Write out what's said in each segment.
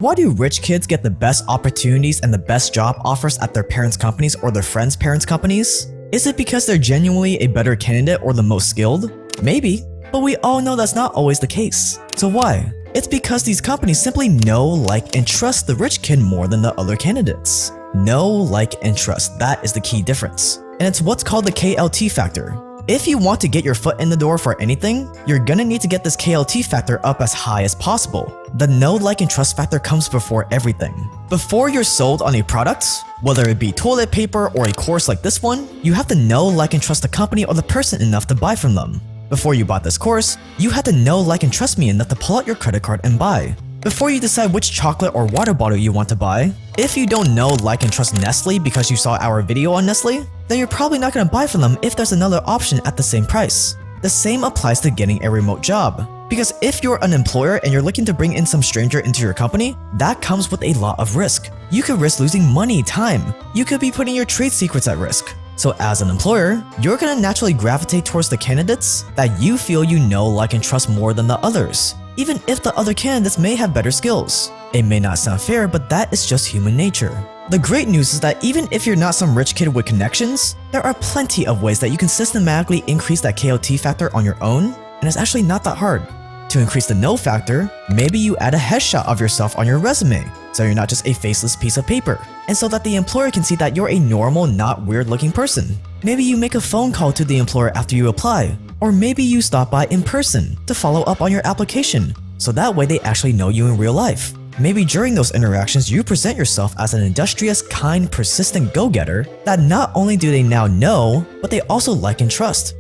Why do rich kids get the best opportunities and the best job offers at their parents' companies or their friends' parents' companies? Is it because they're genuinely a better candidate or the most skilled? Maybe, but we all know that's not always the case. So why? It's because these companies simply know, like, and trust the rich kid more than the other candidates. Know, like, and trust, that is the key difference. And it's what's called the KLT factor. If you want to get your foot in the door for anything, you're gonna need to get this KLT factor up as high as possible. The know, like, and trust factor comes before everything. Before you're sold on a product, whether it be toilet paper or a course like this one, you have to know, like, and trust the company or the person enough to buy from them. Before you bought this course, you had to know, like, and trust me enough to pull out your credit card and buy. Before you decide which chocolate or water bottle you want to buy, if you don't know, like, and trust Nestle because you saw our video on Nestle, then you're probably not going to buy from them if there's another option at the same price. The same applies to getting a remote job. Because if you're an employer and you're looking to bring in some stranger into your company, that comes with a lot of risk. You could risk losing money, time. You could be putting your trade secrets at risk. So as an employer, you're going to naturally gravitate towards the candidates that you feel you know, like, and trust more than the others, even if the other candidates may have better skills. It may not sound fair, but that is just human nature. The great news is that even if you're not some rich kid with connections, there are plenty of ways that you can systematically increase that KLT factor on your own, and it's actually not that hard. To increase the know factor, maybe you add a headshot of yourself on your resume, so you're not just a faceless piece of paper, and so that the employer can see that you're a normal, not weird-looking person. Maybe you make a phone call to the employer after you apply, or maybe you stop by in person to follow up on your application, so that way they actually know you in real life. Maybe during those interactions, you present yourself as an industrious, kind, persistent go-getter that not only do they now know, but they also like and trust.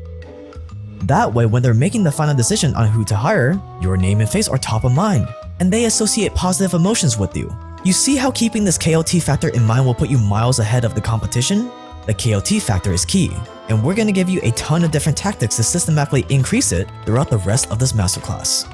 That way, when they're making the final decision on who to hire, your name and face are top of mind, and they associate positive emotions with you. You see how keeping this KLT factor in mind will put you miles ahead of the competition? The KLT factor is key, and we're going to give you a ton of different tactics to systematically increase it throughout the rest of this masterclass.